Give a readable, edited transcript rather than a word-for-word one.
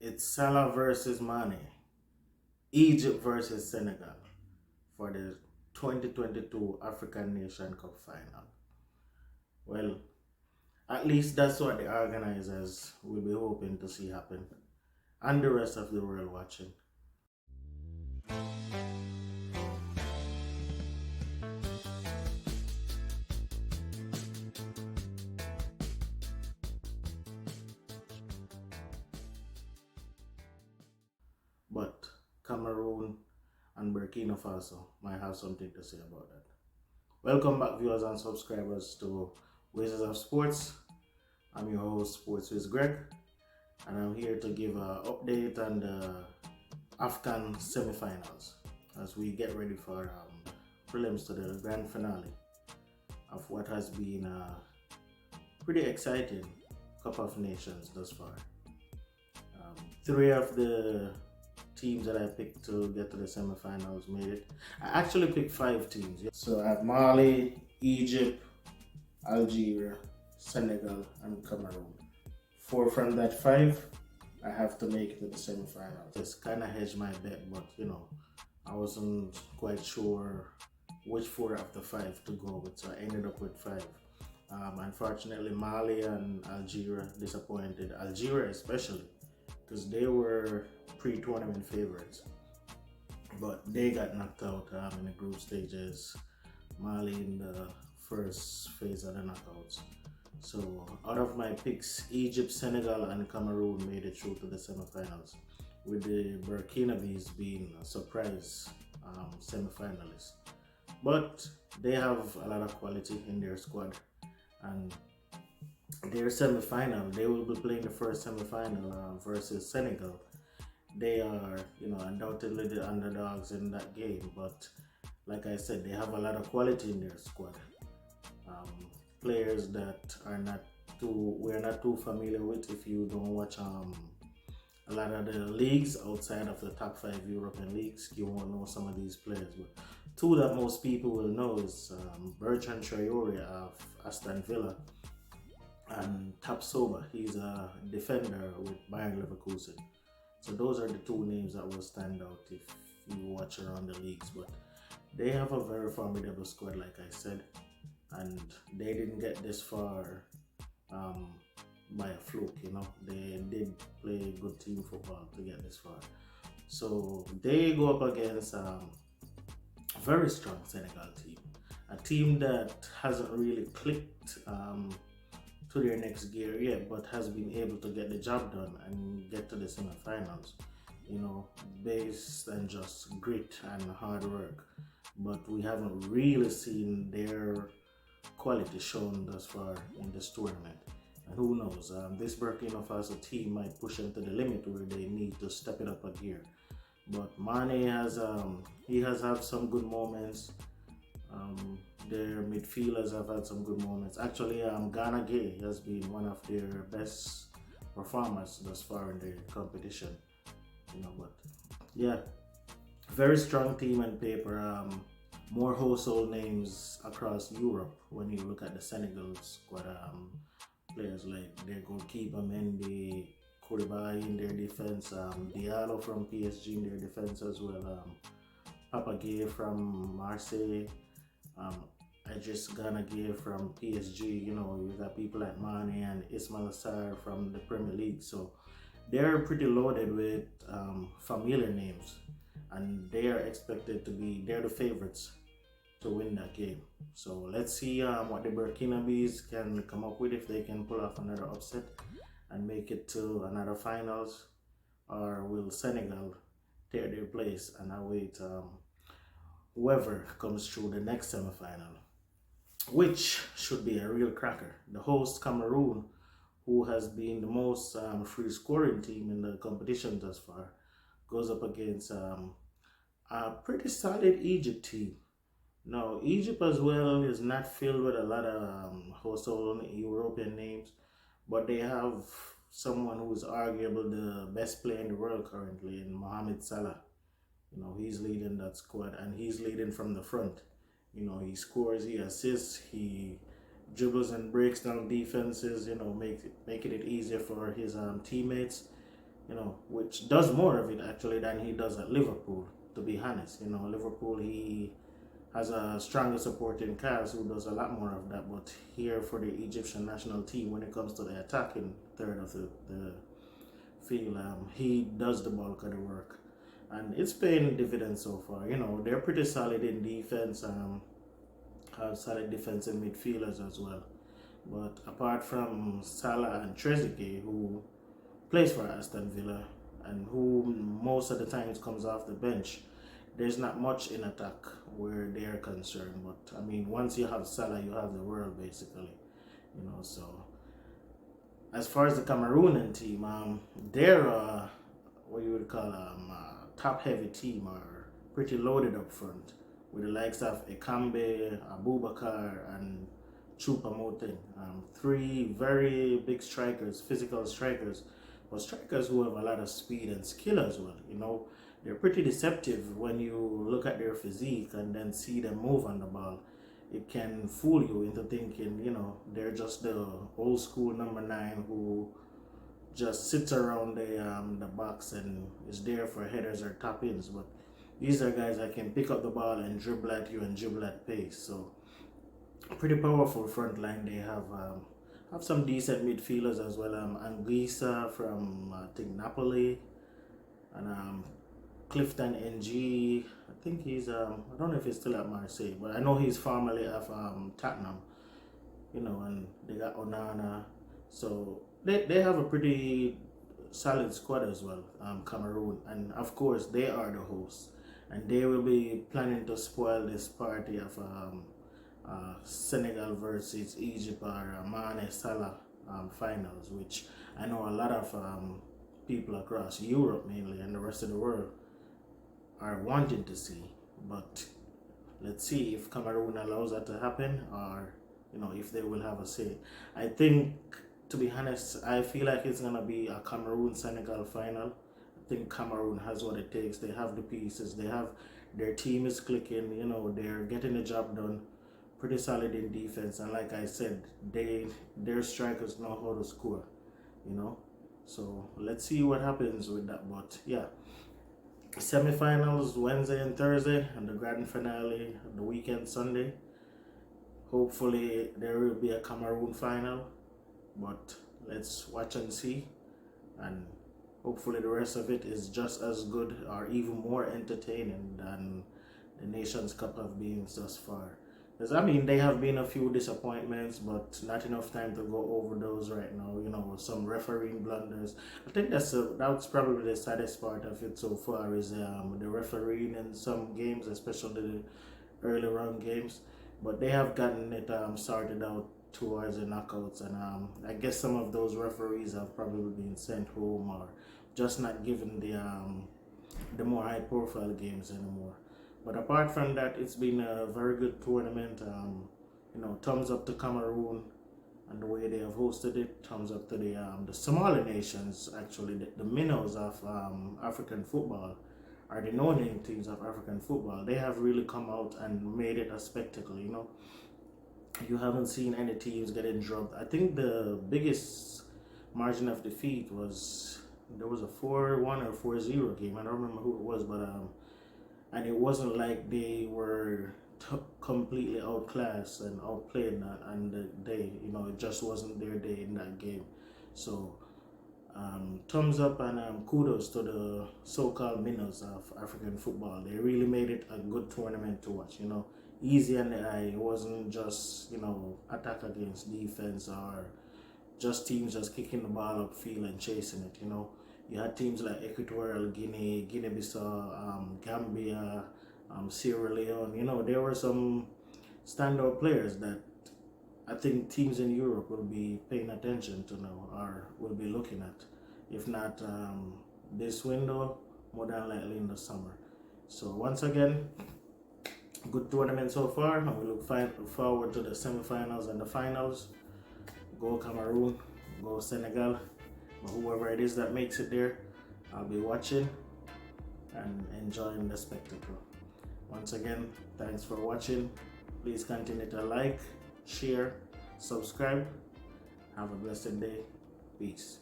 It's Salah versus Mane, Egypt versus Senegal for the 2022 African Nation Cup final. Well, at least that's what the organizers will be hoping to see happen, and the rest of the world watching. But Cameroon and Burkina Faso might have something to say about that. Welcome back, viewers and subscribers, to Wizards of Sports. I'm your host, Sports with Greg, and I'm here to give an update on the Afcon semifinals as we get ready for prelims to the grand finale of what has been a pretty exciting Cup of Nations thus far. Three of the teams that I picked to get to the semifinals made it. I actually picked 5 teams. So I have Mali, Egypt, Algeria, Senegal, and Cameroon. 4 from that 5, I have to make it to the semifinals. Just kind of hedged my bet, but I wasn't quite sure which 4 of the 5 to go with, so I ended up with 5. Unfortunately, Mali and Algeria disappointed. Algeria especially, because they were pre-tournament favorites, but they got knocked out in the group stages. Mali in the first phase of the knockouts. So out of my picks, Egypt, Senegal, and Cameroon made it through to the semifinals, with the Burkinabes being a surprise semifinalists. But they have a lot of quality in their squad, and their semifinal, they will be playing the first semifinal versus Senegal. They are, undoubtedly the underdogs in that game, but like I said, they have a lot of quality in their squad. Players that we're not too familiar with if you don't watch a lot of the leagues outside of the top 5 European leagues. You won't know some of these players, but 2 that most people will know is Bertrand Traore of Aston Villa and Tapsoba. He's a defender with Bayern Leverkusen. So those are the 2 names that will stand out if you watch around the leagues. But they have a very formidable squad, like I said, and they didn't get this far by a fluke. They did play good team football to get this far. So they go up against a very strong Senegal team, a team that hasn't really clicked to their next gear yet, but has been able to get the job done and get to the semifinals, based on just grit and hard work. But we haven't really seen their quality shown thus far in this tournament. And who knows, this Burkina Faso team might push them to the limit where they need to step it up a gear. But Mane has had some good moments. Their midfielders have had some good moments. Actually, Ghana Gay has been one of their best performers thus far in the competition. But yeah, very strong team on paper. More household names across Europe when you look at the Senegal squad. Players like their goalkeeper Mendy, Koulibaly in their defense, Diallo from PSG in their defense as well, Papa Gueye from Marseille, Idris Gana Gueye from PSG. You got people like Mane and Ismail Sarr from the Premier League. So they're pretty loaded with familiar names, and they are expected to they're the favorites to win that game. So let's see what the Burkinabes can come up with, if they can pull off another upset and make it to another finals, or will Senegal take their place and await whoever comes through the next semifinal, which should be a real cracker. The host Cameroon, who has been the most free scoring team in the competition thus far, goes up against a pretty solid Egypt team. Now, Egypt as well is not filled with a lot of household European names, but they have someone who is arguably the best player in the world currently in Mohamed Salah. He's leading that squad, and he's leading from the front. He scores, he assists, he dribbles and breaks down defenses, making it easier for his teammates. which does more of it actually than he does at Liverpool, to be honest. Liverpool, he has a stronger supporting cast who does a lot more of that. But here for the Egyptian national team, when it comes to the attacking third of the field, he does the bulk of the work. And it's paying dividends so far. They're pretty solid in defense, have solid defensive midfielders as well. But apart from Salah and Trezeguet, who plays for Aston Villa and who most of the times comes off the bench, there's not much in attack where they're concerned. But I mean, once you have Salah, you have the world basically. So as far as the Cameroonian team, they're what you would call top-heavy team, are pretty loaded up front with the likes of Ekambe, Abubakar, and Choupo-Moting. Three very big strikers, physical strikers, but strikers who have a lot of speed and skill as well. They're pretty deceptive when you look at their physique and then see them move on the ball. It can fool you into thinking, they're just the old school number 9 who just sits around the box and is there for headers or tap ins. But these are guys that can pick up the ball and dribble at you and dribble at pace. So pretty powerful front line they have some decent midfielders as well. Anguissa from I think Napoli, and Clifton NG. I think he's I don't know if he's still at Marseille, but I know he's formerly of Tottenham. And they got Onana. So they have a pretty solid squad as well, Cameroon, and of course they are the hosts, and they will be planning to spoil this party of Senegal versus Egypt or Mane Salah finals, which I know a lot of people across Europe mainly and the rest of the world are wanting to see. But let's see if Cameroon allows that to happen, or if they will have a say. I think, to be honest, I feel like it's gonna be a Cameroon-Senegal final. I think Cameroon has what it takes. They have the pieces. Their team is clicking. They're getting the job done. Pretty solid in defense, and like I said, their strikers know how to score. So let's see what happens with that. But yeah, semifinals Wednesday and Thursday, and the grand finale the weekend Sunday. Hopefully there will be a Cameroon final, but let's watch and see, and hopefully the rest of it is just as good or even more entertaining than the Nations Cup have been thus far. Because I mean, they have been a few disappointments, but not enough time to go over those right now. Some refereeing blunders. I think that's probably the saddest part of it so far, is the refereeing in some games, especially the early round games. But they have gotten it sorted out towards the knockouts, and I guess some of those referees have probably been sent home or just not given the more high profile games anymore. But apart from that, it's been a very good tournament. Thumbs up to Cameroon and the way they have hosted it. Thumbs up to the smaller nations, actually, the minnows of African football, are the no-name teams of African football. They have really come out and made it a spectacle. You haven't seen any teams getting dropped. I think the biggest margin of defeat was, there was a 4-1 or 4-0 game. I don't remember who it was, but and it wasn't like they were completely outclassed and outplayed on the day. It just wasn't their day in that game. So thumbs up and kudos to the so-called minnows of African football. They really made it a good tournament to watch. Easy on the eye. It wasn't just attack against defense or just teams just kicking the ball upfield and chasing it. You had teams like Equatorial Guinea, Guinea-Bissau, Gambia, Sierra Leone. There were some standout players that I think teams in Europe will be paying attention to now, or will be looking at. If not this window, more than likely in the summer. So once again, good tournament so far, and we look forward to the semifinals and the finals. Go Cameroon, go Senegal. Whoever it is that makes it there, I'll be watching and enjoying the spectacle. Once again, thanks for watching. Please continue to like, share, subscribe. Have a blessed day. Peace.